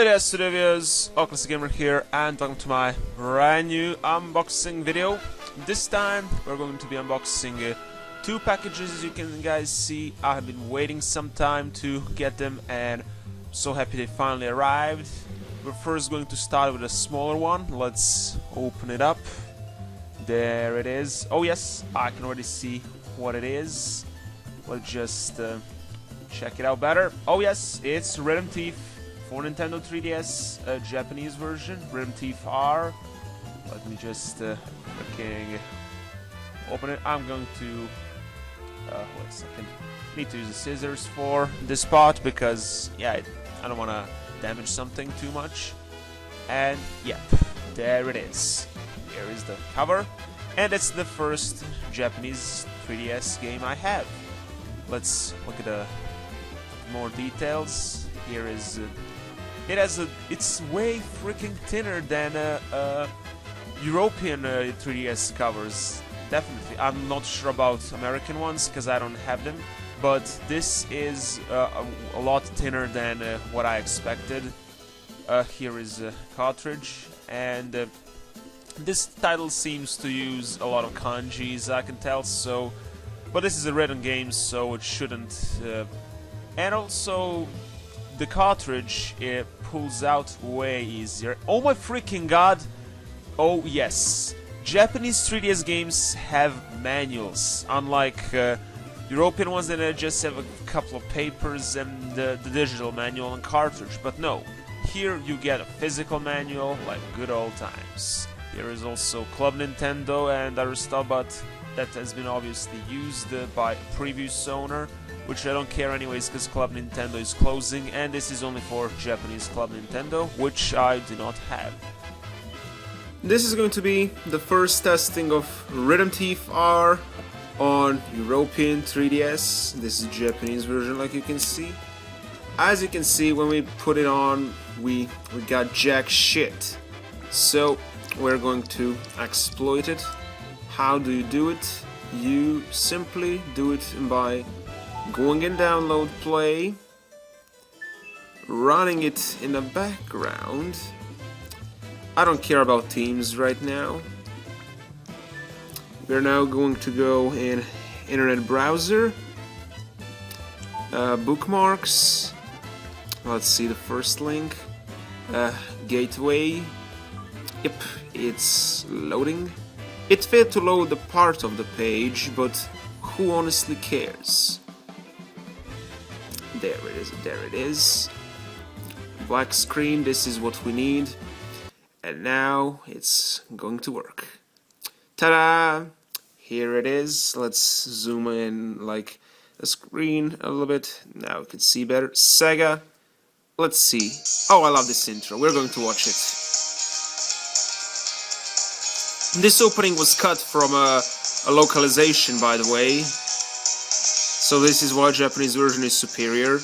Hello there, studio viewers, OldClassicGamer here, and welcome to my brand new unboxing video. This time we're going to be unboxing two packages. As you can guys see, I have been waiting some time to get them, and I'm so happy they finally arrived. We're first going to start with a smaller one. Let's open it up. There it is. Oh yes, I can already see what it is. Let's just check it out better. Oh yes, it's Rhythm Thief for Nintendo 3DS, Japanese version, Rhythm Thief R. Let me just fucking open it. I'm going to wait a second. Need to use the scissors for this part because yeah, I don't want to damage something too much. And yeah, there it is. Here is the cover, and it's the first Japanese 3DS game I have. Let's look at the more details. Here is it's way freaking thinner than European 3DS covers. Definitely. I'm not sure about American ones because I don't have them, but this is a lot thinner than what I expected. Here is Cartridge, and this title seems to use a lot of kanjis, I can tell, so, but this is a written game, so it shouldn't. And also, the cartridge, it pulls out way easier. Oh my freaking god! Oh yes, Japanese 3DS games have manuals, unlike European ones that just have a couple of papers and the digital manual and cartridge. But no, here you get a physical manual like good old times. There is also Club Nintendo and other stuff, but that has been obviously used by a previous owner, which I don't care anyways because Club Nintendo is closing, and this is only for Japanese Club Nintendo, which I do not have. This is going to be the first testing of Rhythm Thief R on European 3DS. This is the Japanese version, like you can see. As you can see, when we put it on, we got jack shit. So we're going to exploit it. How do you do it? You simply do it by going in download play, running it in the background. I don't care about themes right now. We're now going to go in internet browser, bookmarks. Let's see the first link, gateway. Yep, it's loading. It failed to load the part of the page, but who honestly cares? There it is, there it is. Black screen, this is what we need. And now it's going to work. Ta-da! Here it is. Let's zoom in like the screen a little bit. Now you can see better. Sega. Let's see. Oh, I love this intro. We're going to watch it. This opening was cut from a localization, by the way. So this is why Japanese version is superior.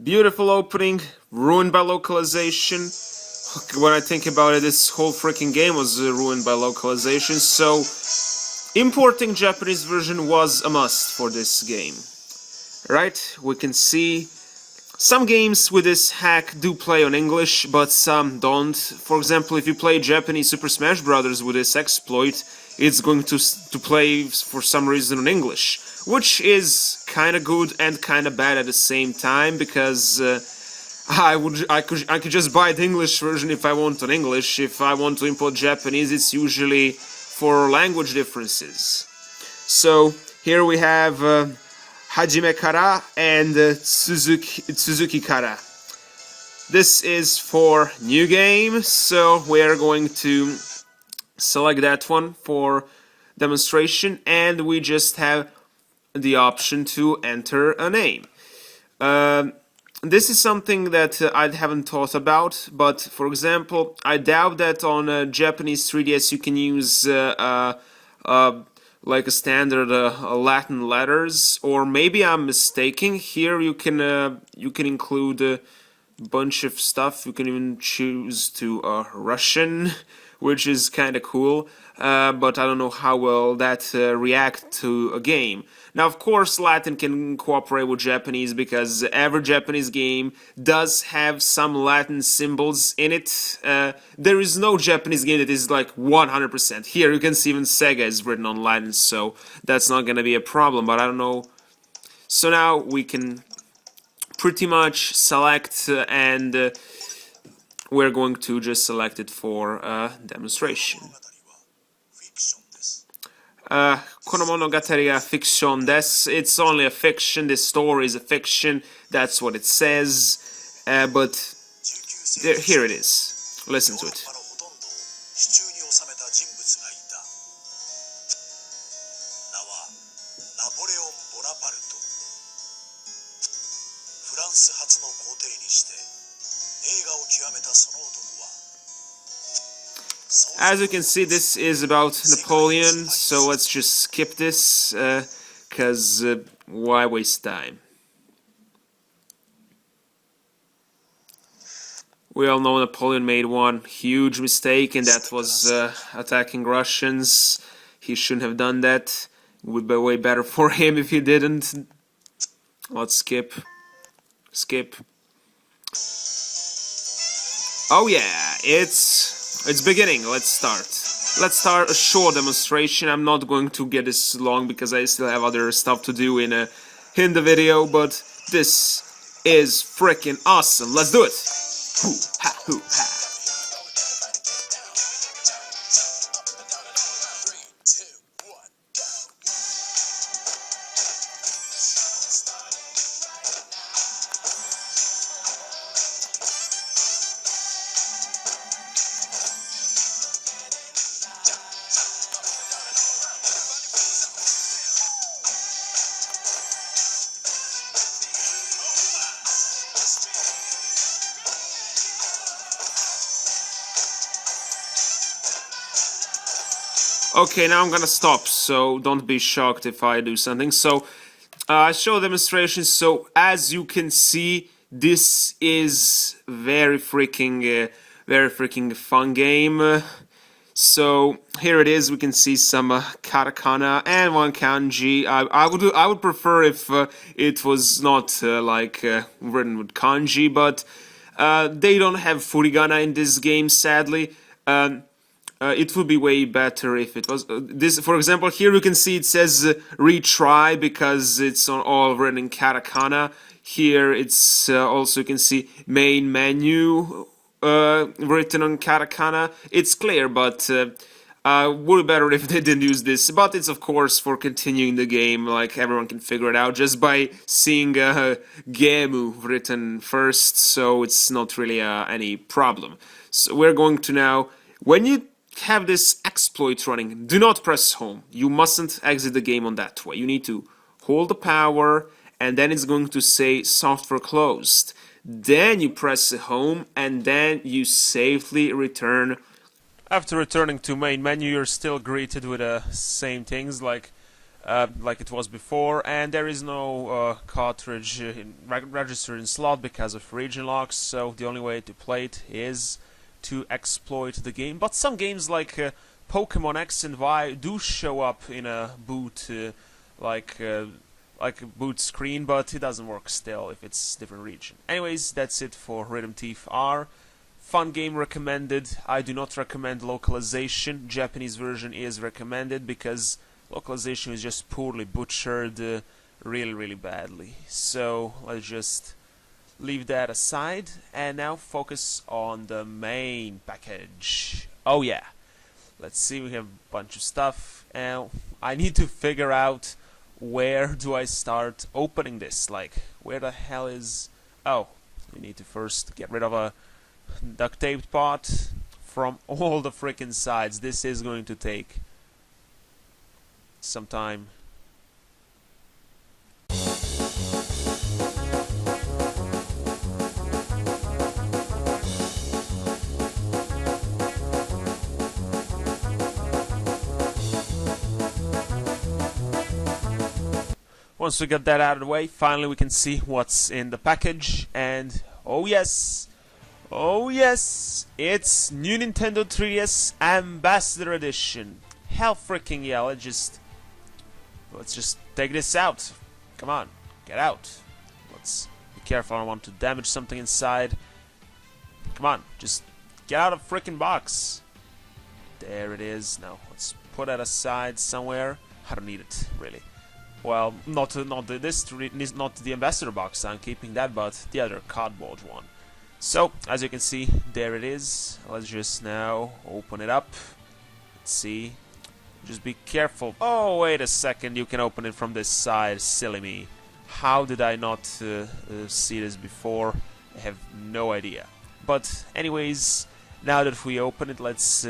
Beautiful opening, ruined by localization. When I think about it, this whole freaking game was ruined by localization, so importing Japanese version was a must for this game. Right, we can see Some games with this hack do play on English, but some don't. For example, if you play Japanese Super Smash Bros. With this exploit, it's going to play for some reason on English, which is kind of good and kind of bad at the same time, because I could just buy the English version if I want on English. If I want to import Japanese, it's usually for language differences. So here we have Hajime Kara and Suzuki Kara. This is for new game, so we're going to select that one for demonstration, and we just have the option to enter a name. This is something that I haven't thought about, but for example, I doubt that on Japanese 3DS you can use like a standard Latin letters, or maybe I'm mistaken. Here you can include a bunch of stuff. You can even choose to Russian, which is kind of cool, but I don't know how well that react to a game. Now, of course, Latin can cooperate with Japanese, because every Japanese game does have some Latin symbols in it. There is no Japanese game that is like 100%. Here you can see even Sega is written on Latin, so that's not going to be a problem, but I don't know. So now we can pretty much select, and we're going to just select it for demonstration. この物語は fiction です. It's only a fiction. This story is a fiction. That's what it says. But here it is. Listen to it. As you can see, this is about Napoleon, so let's just skip this, because why waste time? We all know Napoleon made one huge mistake, and that was attacking Russians. He shouldn't have done that. It would be way better for him if he didn't. Let's skip. Skip. Oh yeah, it's beginning. Let's start. Let's start a short demonstration. I'm not going to get this long because I still have other stuff to do in the video, but this is freaking awesome. Let's do it. Hoo ha hoo ha. Okay, now I'm gonna stop, so don't be shocked if I do something. So, I show demonstrations, so as you can see, this is very freaking fun game. So, here it is, we can see some katakana and one kanji. I would prefer if it was not written with kanji, but they don't have furigana in this game, sadly. It would be way better if it was this. For example, here you can see it says retry because it's all written in katakana. Here it's also you can see main menu written on katakana. It's clear, but would be better if they didn't use this. But it's of course for continuing the game, like everyone can figure it out just by seeing Gemu written first. So it's not really any problem. So we're going to now, when you have this exploit running, do not press home. You mustn't exit the game on that way. You need to hold the power, and then it's going to say software closed. Then you press home, and then you safely return. After returning to main menu, you're still greeted with the same things like it was before, and there is no cartridge registered in slot because of region locks. So the only way to play it is to exploit the game. But some games like Pokemon X and Y do show up in a boot, like like a boot screen, but it doesn't work still if it's different region. Anyways, that's it for Rhythm Thief R. Fun game recommended. I do not recommend localization. Japanese version is recommended because localization is just poorly butchered really badly. So let's just leave that aside and now focus on the main package. Oh yeah, let's see, we have a bunch of stuff and I need to figure out where do I start opening this. Like, where the hell is... Oh, we need to first get rid of a duct taped part from all the freaking sides. This is going to take some time. Once we get that out of the way, finally we can see what's in the package, and oh yes, it's new Nintendo 3DS Ambassador Edition. Hell freaking yeah, let's just take this out. Come on, get out. Let's be careful, I don't want to damage something inside. Come on, just get out of the freaking box. There it is. Now let's put that aside somewhere. I don't need it, really. Well, not the ambassador box, I'm keeping that, but the other cardboard one. So, as you can see, there it is. Let's just now open it up. Let's see. Just be careful. Oh, wait a second, you can open it from this side. Silly me. How did I not see this before? I have no idea. But anyways, now that we open it, let's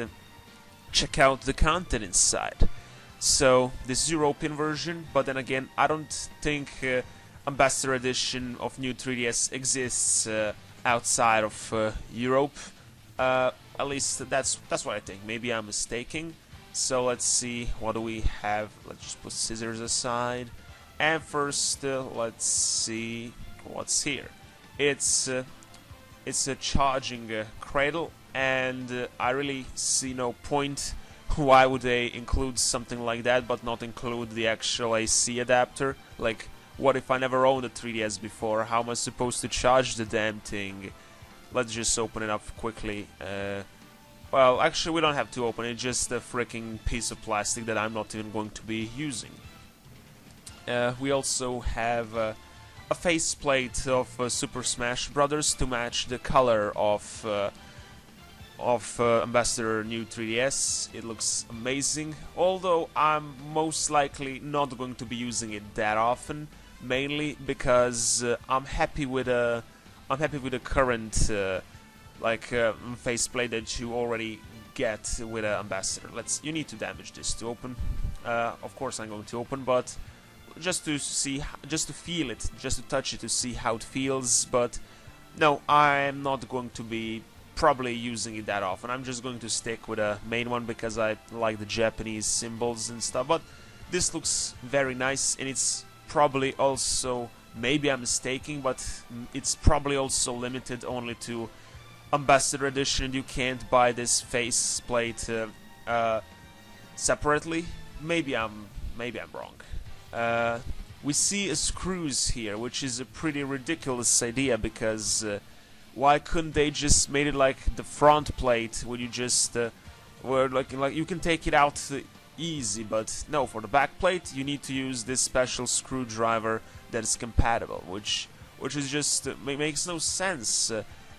check out the content inside. So, this is European version, but then again, I don't think Ambassador Edition of New 3DS exists outside of Europe. At least that's what I think. Maybe I'm mistaken. So let's see, what do we have? Let's just put scissors aside. And first, let's see what's here. It's a charging Cradle, and I really see no point. Why would they include something like that but not include the actual AC adapter? Like, what if I never owned a 3DS before? How am I supposed to charge the damn thing? Let's just open it up quickly. Well, actually we don't have to open it, just a freaking piece of plastic that I'm not even going to be using. We also have a faceplate of Super Smash Brothers to match the color of Ambassador New 3DS. It looks amazing, although I'm most likely not going to be using it that often, mainly because I'm happy with the current faceplate that you already get with an Ambassador. You need to damage this to open. Of course I'm going to open, but just to see, just to feel it, just to touch it to see how it feels. But no, I'm not going to be probably using it that often. I'm just going to stick with a main one because I like the Japanese symbols and stuff. But this looks very nice, and it's probably also, maybe I'm mistaken, but it's probably also limited only to Ambassador Edition. You can't buy this faceplate separately. Maybe I'm wrong. We see a screws here, which is a pretty ridiculous idea because why couldn't they just made it like the front plate, where you just where like you can take it out easy, but no, for the back plate you need to use this special screwdriver that is compatible, which is just makes no sense,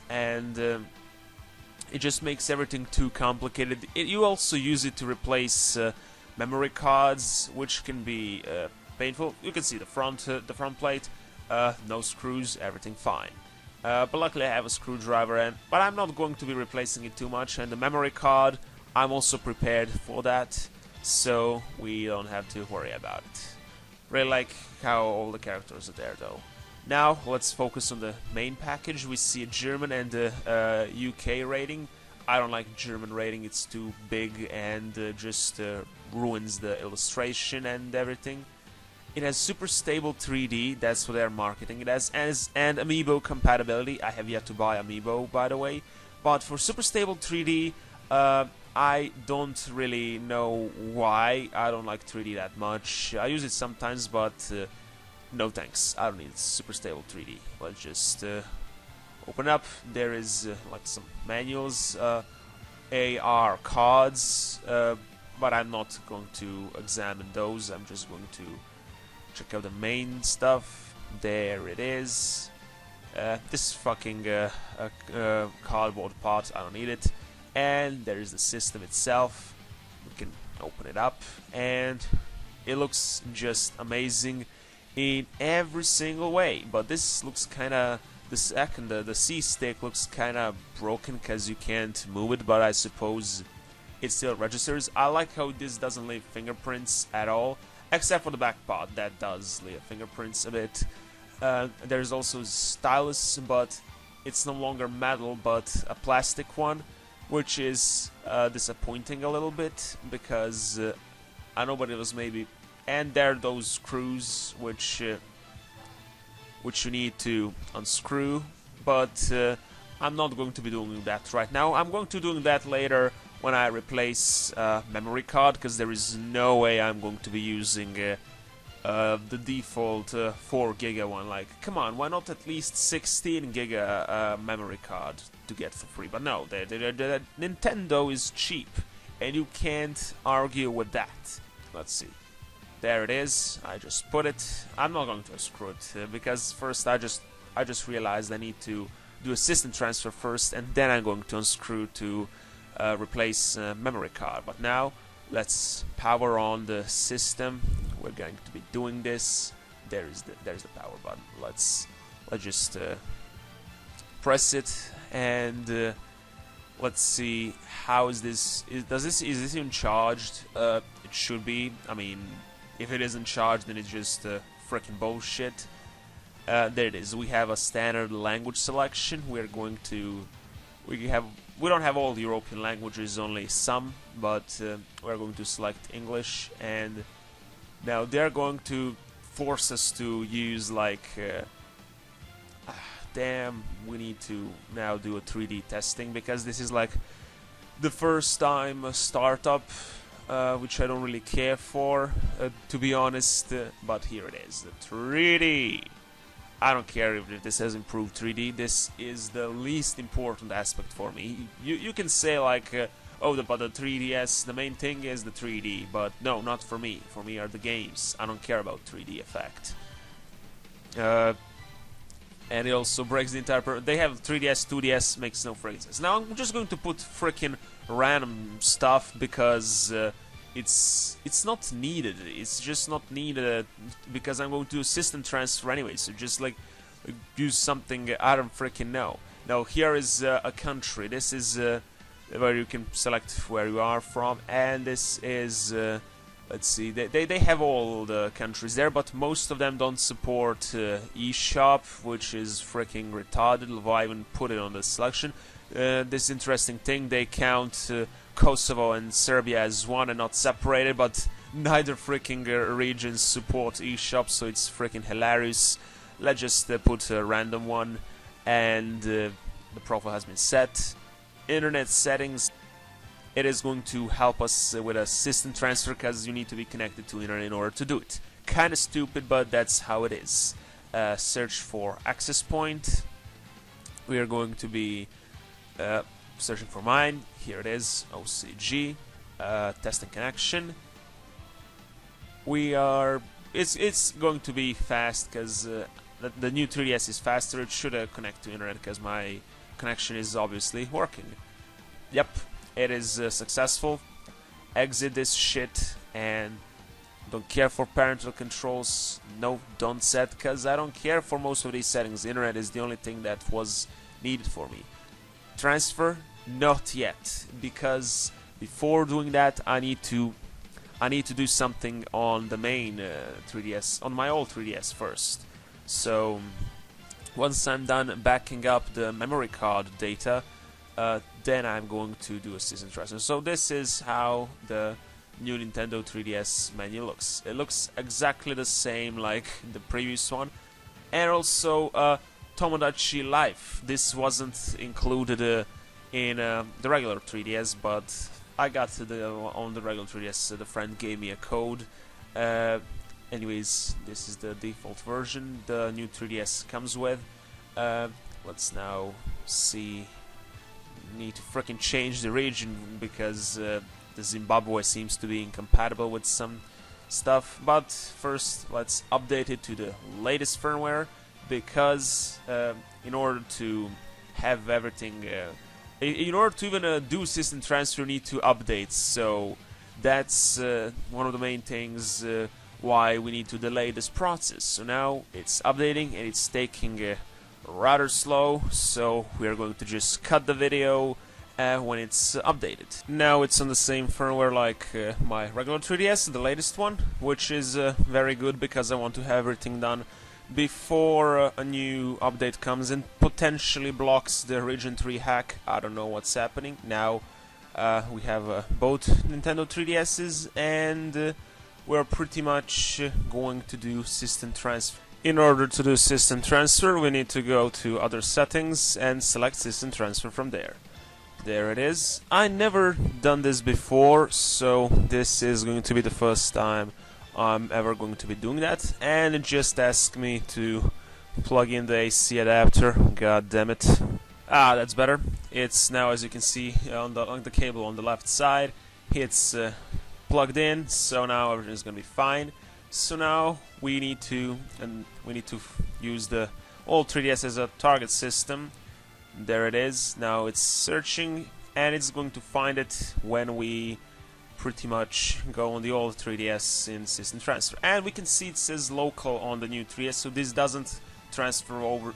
and it just makes everything too complicated. You also use it to replace memory cards, which can be painful. You can see the front plate, no screws, everything fine. But luckily I have a screwdriver, but I'm not going to be replacing it too much. And the memory card, I'm also prepared for that, so we don't have to worry about it. Really like how all the characters are there, though. Now let's focus on the main package. We see a German and a UK rating. I don't like German rating, it's too big and just ruins the illustration and everything. It has super stable 3D, that's what they're marketing it as, and Amiibo compatibility. I have yet to buy Amiibo, by the way. But for super stable 3D, I don't really know why. I don't like 3D that much. I use it sometimes, but No thanks, I don't need super stable 3D. Let's just open up. There is like some manuals, AR cards, but I'm not going to examine those. I'm just going to check out the main stuff. There it is. This fucking cardboard part, I don't need it. And there is the system itself. We can open it up, and it looks just amazing in every single way. But this looks kinda, the C stick looks kinda broken because you can't move it, but I suppose it still registers. I like how this doesn't leave fingerprints at all, except for the back part that does leave fingerprints a bit. There's also Stylus, but it's no longer metal but a plastic one, which is disappointing a little bit, because I know, but it was maybe, and there are those screws which you need to unscrew, but I'm not going to be doing that right now. I'm going to do that later when I replace memory card, because there is no way I'm going to be using the default 4 giga one. Like, come on, why not at least 16 giga memory card to get for free? But no, the Nintendo is cheap, and you can't argue with that. Let's see. There it is. I just put it. I'm not going to unscrew it because first I just realized I need to do a system transfer first, and then I'm going to unscrew to replace memory card. But now let's power on the system. We're going to be doing this. There's the power button. Let's just press it, and let's see how is this. Is this even charged? It should be. I mean, if it isn't charged, then it's just freaking bullshit. There it is. We have a standard language selection. We don't have all the European languages, only some, but we're going to select English, and now they're going to force us to use like damn, we need to now do a 3D testing, because this is like the first time a startup, which I don't really care for, to be honest, but here it is, the 3D. I don't care if this has improved 3D. This is the least important aspect for me. You can say like, oh, but the 3DS, the main thing is the 3D, but no, not for me. For me are the games. I don't care about 3D effect. And it also breaks the entire. They have 3DS, 2DS, makes no freaking sense. Now I'm just going to put freaking random stuff because it's not needed. It's just not needed because I'm going to do system transfer anyway. So just like use something I don't freaking know. Now here is a country. This is where you can select where you are from, and this is let's see. They have all the countries there, but most of them don't support eShop, which is freaking retarded. Why even put it on the selection? This interesting thing, they count Kosovo and Serbia as one and not separated, but neither freaking regions support eShop, so it's freaking hilarious. Let's just put a random one, and the profile has been set. Internet settings. It is going to help us with a system transfer because you need to be connected to internet in order to do it. Kinda stupid, but that's how it is. Search for access point. We are going to be searching for mine. Here it is, OCG. Testing connection. It's going to be fast because the new 3DS is faster. It should connect to internet because my connection is obviously working. Yep. It is successful. Exit this shit, and don't care for parental controls. No, don't set, because I don't care for most of these settings. The internet is the only thing that was needed for me. Transfer, not yet, because before doing that I need to do something on the main 3DS, on my old 3DS first. So once I'm done backing up the memory card data, then I'm going to do a system transfer. So this is how the new Nintendo 3DS menu looks. It looks exactly the same like the previous one. And also Tomodachi Life. This wasn't included in the regular 3DS, but I got on the regular 3DS. The friend gave me a code, and anyways, this is the default version the new 3DS comes with. Let's now see. Need to freaking change the region because the Zimbabwe seems to be incompatible with some stuff. But first, let's update it to the latest firmware because in order to have everything, in order to even do system transfer, you need to update. So that's one of the main things why we need to delay this process. So now it's updating and it's taking rather slow, so we're going to just cut the video when it's updated. Now it's on the same firmware like my regular 3DS, the latest one, which is very good because I want to have everything done before a new update comes and potentially blocks the Region 3 hack. I don't know what's happening. Now we have both Nintendo 3DSs and we're pretty much going to do system transfer. In order to do system transfer, we need to go to other settings and select system transfer from there. There it is. I never done this before, so this is going to be the first time I'm ever going to be doing that. And it just asked me to plug in the AC adapter. God damn it. Ah, that's better. It's now, as you can see on the cable on the left side, it's plugged in, so now everything is going to be fine. So now we need to use the old 3DS as a target system. There it is. Now it's searching and it's going to find it when we pretty much go on the old 3DS in system transfer. And we can see it says local on the new 3DS, so this doesn't transfer over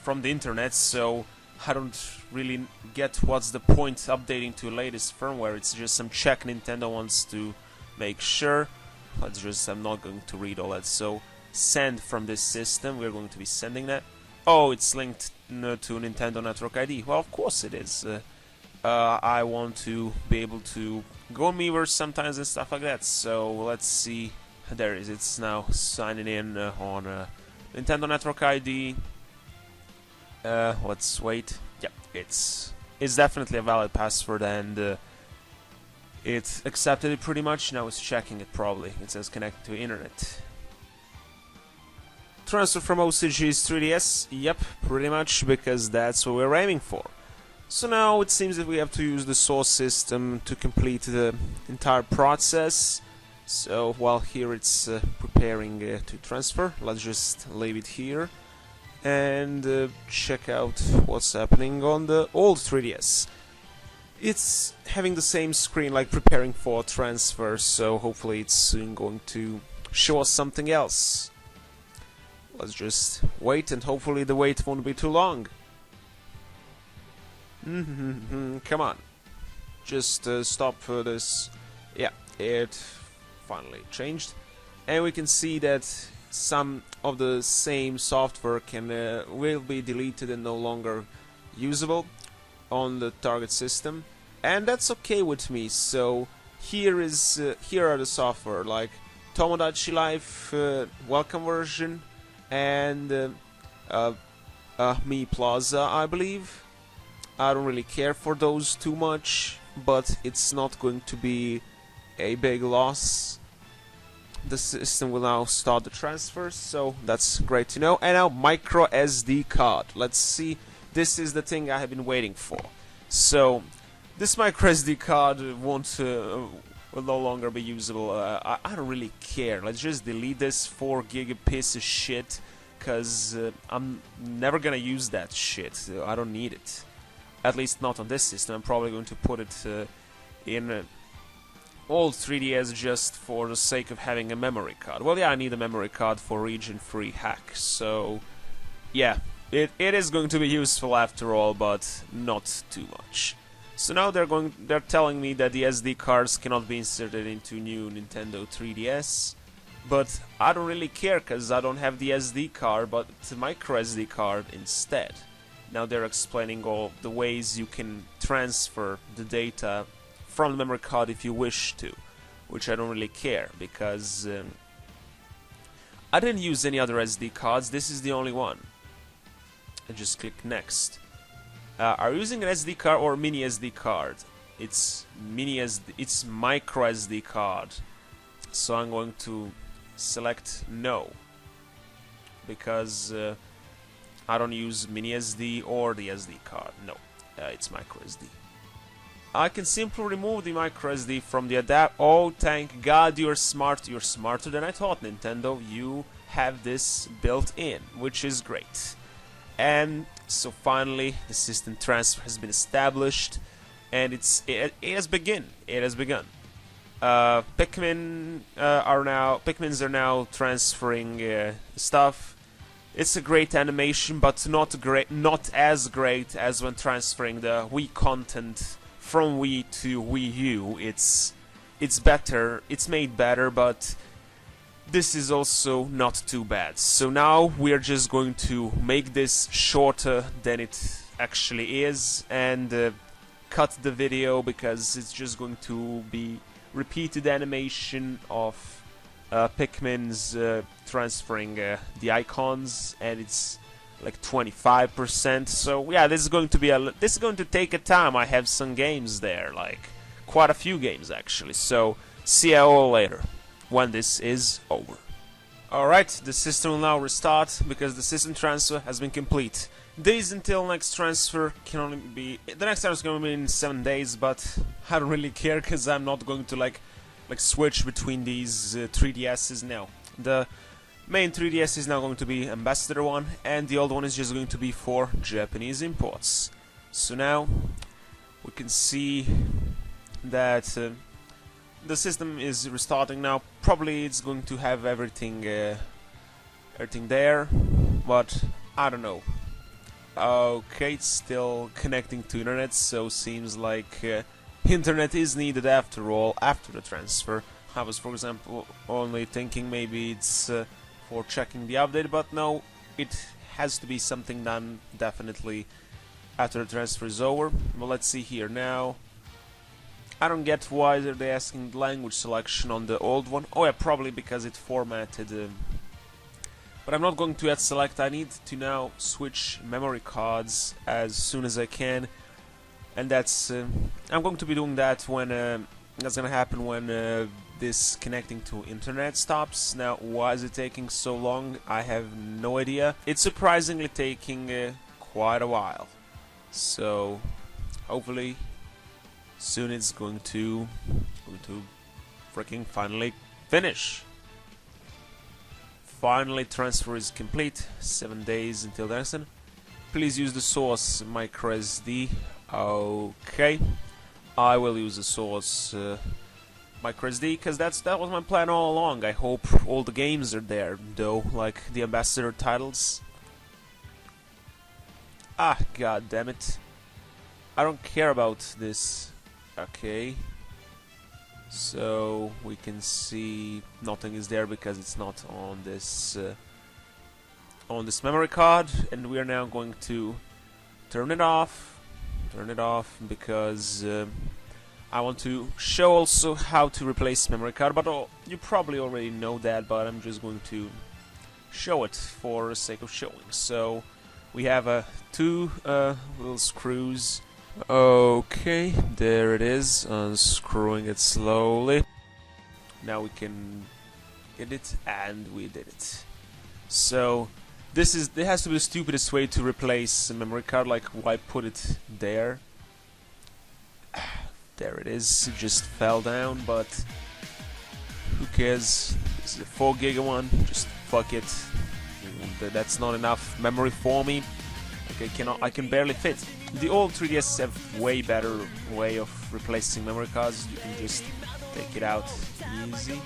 from the internet, so I don't really get what's the point updating to latest firmware. It's just some check Nintendo wants to make sure. I'm not going to read all that. So send from this system, we're going to be sending that. Oh, it's linked to Nintendo Network ID. Well, of course it is. I want to be able to go on Miiverse sometimes and stuff like that. So let's see. There it is. It's now signing in on Nintendo Network ID. Let's wait. Yep, it's definitely a valid password and it accepted it pretty much. Now it's checking it probably. It says connect to internet. Transfer from OCG's 3DS. Yep, pretty much, because that's what we're aiming for. So now it seems that we have to use the source system to complete the entire process. So while here it's preparing to transfer, let's just leave it here and check out what's happening on the old 3DS. It's having the same screen like preparing for transfer, so hopefully it's soon going to show us something else. Let's just wait, and hopefully the wait won't be too long. Come on. Just stop this. Yeah, it finally changed. And we can see that some of the same software will be deleted and no longer usable on the target system, and that's okay with me. So here are the software like Tomodachi Life welcome version and Mi Plaza, I believe. I don't really care for those too much, but it's not going to be a big loss. The system will now start the transfer, so that's great to know. And now micro SD card. Let's see. This is the thing I have been waiting for. So this micro SD card will no longer be usable. I don't really care. Let's just delete this 4 gig piece of shit, cause I'm never gonna use that shit. I don't need it. At least not on this system. I'm probably going to put it in old 3DS just for the sake of having a memory card. Well, yeah, I need a memory card for Region 3 hack. So yeah. It is going to be useful after all, but not too much. So now they're telling me that the SD cards cannot be inserted into new Nintendo 3DS, but I don't really care because I don't have the SD card, but the micro SD card instead. Now they're explaining all the ways you can transfer the data from the memory card if you wish to, which I don't really care because I didn't use any other SD cards. This is the only one. And just click next. Are you using an SD card or mini SD card? It's micro SD card. So I'm going to select no, because I don't use mini SD or the SD card. No, it's micro SD. I can simply remove the micro SD from the adapter. Oh, thank God, you're smart. You're smarter than I thought, Nintendo. You have this built in, which is great. And so finally, the system transfer has been established, and it has begun. It has begun. Pikmins are now transferring stuff. It's a great animation, but not as great as when transferring the Wii content from Wii to Wii U. It's better. It's made better, but this is also not too bad. So now we're just going to make this shorter than it actually is, and cut the video, because it's just going to be repeated animation of Pikmin's transferring the icons, and it's like 25%. So yeah, this is going to take a time. I have some games there, like quite a few games actually. So see you all later when this is over. Alright, the system will now restart because the system transfer has been complete. Days until next transfer can only be... The next transfer is going to be in 7 days, but I don't really care because I'm not going to like switch between these 3DSs now. The main 3DS is now going to be Ambassador one, and the old one is just going to be for Japanese imports. So now we can see that the system is restarting now. Probably it's going to have everything there, but I don't know. Okay, it's still connecting to internet, so seems like internet is needed after all after the transfer. I was, for example, only thinking maybe it's for checking the update, but no, it has to be something done definitely after the transfer is over. Well, let's see here now. I don't get why they're asking language selection on the old one. Oh yeah, probably because it formatted. But I'm not going to add select. I need to now switch memory cards as soon as I can, and that's I'm going to be doing that when that's gonna happen when this connecting to internet stops. Now, why is it taking so long? I have no idea. It's surprisingly taking quite a while. So hopefully soon it's going to freaking finally finish. Finally, transfer is complete. 7 days until then. Please use the source microSD. Okay, I will use the source microSD because that was my plan all along. I hope all the games are there, though, like the Ambassador titles. Ah, god damn it! I don't care about this. Okay. So we can see nothing is there because it's not on this memory card, and we are now going to turn it off. Because I want to show also how to replace memory card. But you probably already know that, but I'm just going to show it for the sake of showing. So we have two little screws. Okay, there it is, unscrewing it slowly. Now we can get it, and we did it. So it has to be the stupidest way to replace a memory card, like why put it there? There it is, it just fell down, but who cares? This is a 4 gig one, just fuck it. That's not enough memory for me. I can barely fit. The old 3DS have way better way of replacing memory cards. You can just take it out easy.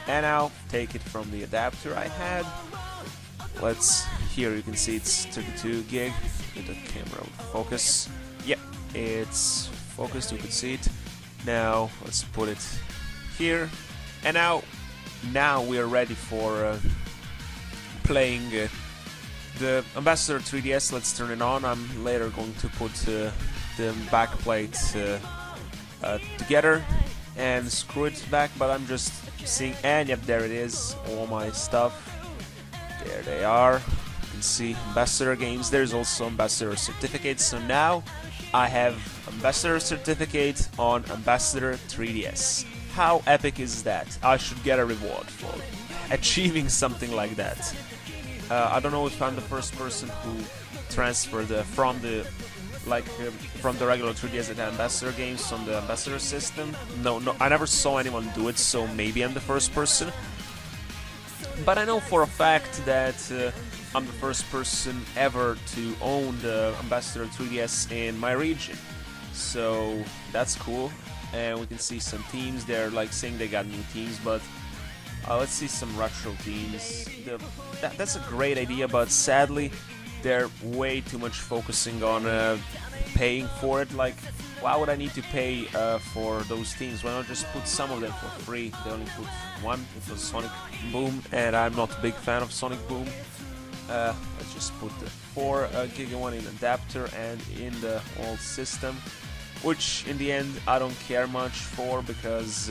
And now take it from the adapter I had. Here you can see it's 32 gig. Get the camera focus. Yep, it's focused, you can see it. Now let's put it here. And now we are ready for playing the Ambassador 3DS. Let's turn it on. I'm later going to put the backplate together and screw it back, but I'm just seeing, and yep, there it is, all my stuff. There they are. You can see Ambassador games. There's also Ambassador certificates. So now I have Ambassador certificate on Ambassador 3DS. How epic is that? I should get a reward for achieving something like that. I don't know if I'm the first person who transferred from the regular 3DS and Ambassador games from the Ambassador system. No, I never saw anyone do it, so maybe I'm the first person. But I know for a fact that I'm the first person ever to own the Ambassador 3DS in my region. So that's cool. And we can see some teams. They're like saying they got new teams, but let's see some retro teams. That's a great idea, but sadly they're way too much focusing on paying for it. Like, why would I need to pay for those teams? Why not just put some of them for free? They only put one. It was Sonic Boom, and I'm not a big fan of Sonic Boom. Let's just put the 4 Giga one in adapter and in the old system, which in the end I don't care much for, because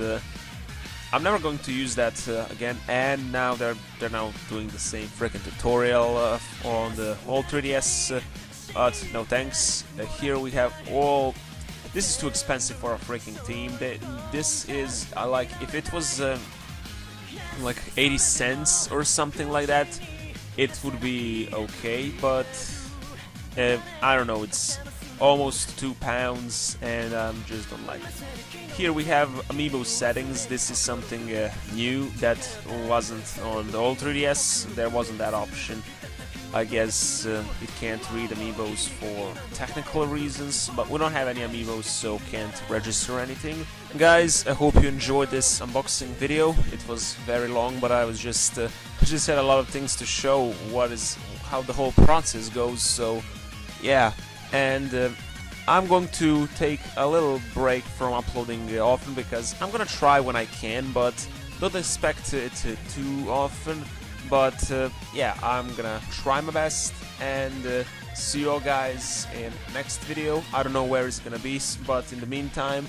I'm never going to use that again. And now they're now doing the same freaking tutorial on the old 3DS. No thanks. Here we have all. This is too expensive for a freaking team. This is like, if it was like 80 cents or something like that, it would be okay. But I don't know. It's almost £2, and just don't like it. Here we have amiibo settings. This is something new that wasn't on the old 3DS. There wasn't that option. I guess it can't read amiibos for technical reasons, but we don't have any amiibos, so can't register anything. Guys, I hope you enjoyed this unboxing video. It was very long, but I was just had a lot of things to show how the whole process goes. So yeah, and I'm going to take a little break from uploading often, because I'm gonna try when I can, but don't expect it too often. But yeah, I'm gonna try my best, and see you all guys in next video. I don't know where it's gonna be, but in the meantime,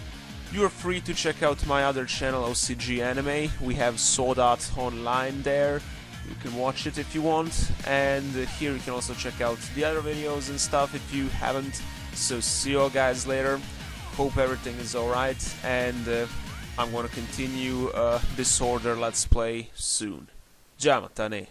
you're free to check out my other channel, OCG Anime. We have Sword Art Online there. You can watch it if you want, and here you can also check out the other videos and stuff if you haven't. So see you all guys later. Hope everything is alright, and I'm gonna continue Disorder Let's Play soon. Ciao, Matane.